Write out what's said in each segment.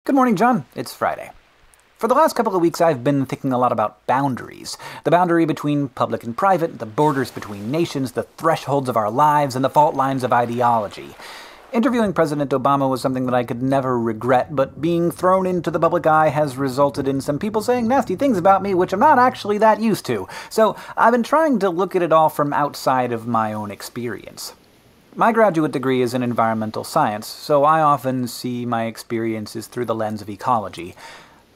Good morning, John. It's Friday. For the last couple of weeks, I've been thinking a lot about boundaries. The boundary between public and private, the borders between nations, the thresholds of our lives, and the fault lines of ideology. Interviewing President Obama was something that I could never regret, but being thrown into the public eye has resulted in some people saying nasty things about me, which I'm not actually that used to. So I've been trying to look at it all from outside of my own experience. My graduate degree is in environmental science, so I often see my experiences through the lens of ecology.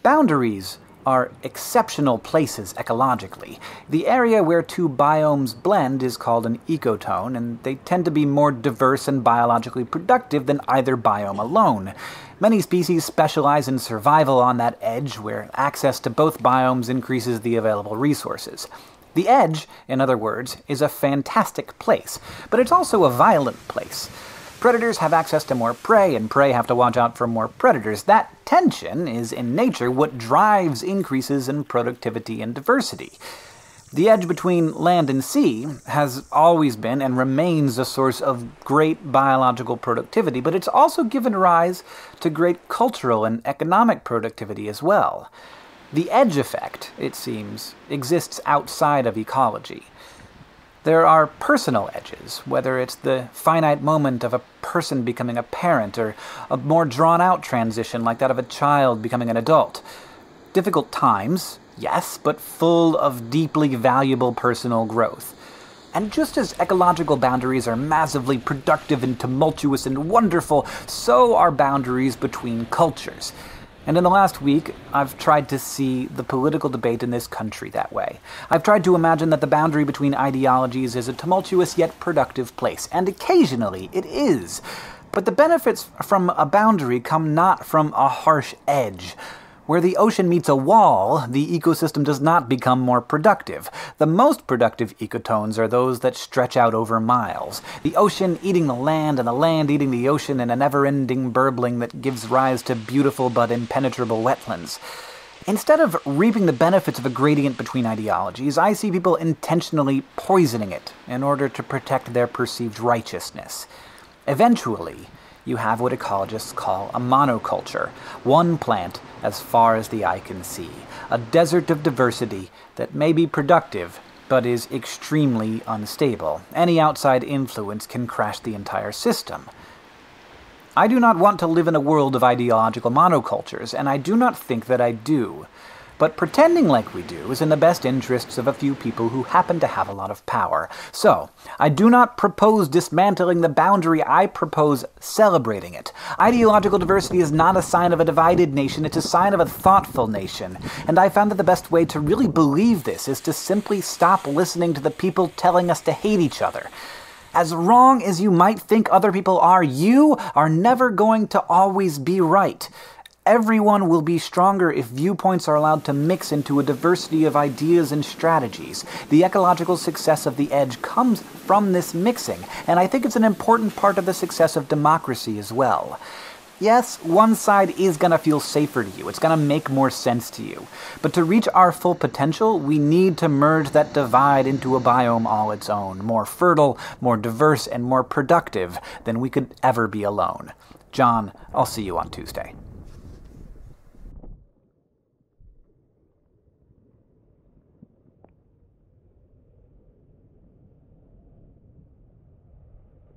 Boundaries are exceptional places ecologically. The area where two biomes blend is called an ecotone, and they tend to be more diverse and biologically productive than either biome alone. Many species specialize in survival on that edge, where access to both biomes increases the available resources. The edge, in other words, is a fantastic place, but it's also a violent place. Predators have access to more prey, and prey have to watch out for more predators. That tension is, in nature, what drives increases in productivity and diversity. The edge between land and sea has always been and remains a source of great biological productivity, but it's also given rise to great cultural and economic productivity as well. The edge effect, it seems, exists outside of ecology. There are personal edges, whether it's the finite moment of a person becoming a parent, or a more drawn-out transition like that of a child becoming an adult. Difficult times, yes, but full of deeply valuable personal growth. And just as ecological boundaries are massively productive and tumultuous and wonderful, so are boundaries between cultures. And in the last week, I've tried to see the political debate in this country that way. I've tried to imagine that the boundary between ideologies is a tumultuous yet productive place, and occasionally it is. But the benefits from a boundary come not from a harsh edge. Where the ocean meets a wall, the ecosystem does not become more productive. The most productive ecotones are those that stretch out over miles. The ocean eating the land, and the land eating the ocean in a never-ending burbling that gives rise to beautiful but impenetrable wetlands. Instead of reaping the benefits of a gradient between ideologies, I see people intentionally poisoning it in order to protect their perceived righteousness. Eventually, you have what ecologists call a monoculture, one plant as far as the eye can see, a desert of diversity that may be productive, but is extremely unstable. Any outside influence can crash the entire system. I do not want to live in a world of ideological monocultures, and I do not think that I do. But pretending like we do is in the best interests of a few people who happen to have a lot of power. So, I do not propose dismantling the boundary, I propose celebrating it. Ideological diversity is not a sign of a divided nation, it's a sign of a thoughtful nation. And I found that the best way to really believe this is to simply stop listening to the people telling us to hate each other. As wrong as you might think other people are, you are never going to always be right. Everyone will be stronger if viewpoints are allowed to mix into a diversity of ideas and strategies. The ecological success of the edge comes from this mixing, and I think it's an important part of the success of democracy as well. Yes, one side is going to feel safer to you. It's going to make more sense to you. But to reach our full potential, we need to merge that divide into a biome all its own, more fertile, more diverse, and more productive than we could ever be alone. John, I'll see you on Tuesday.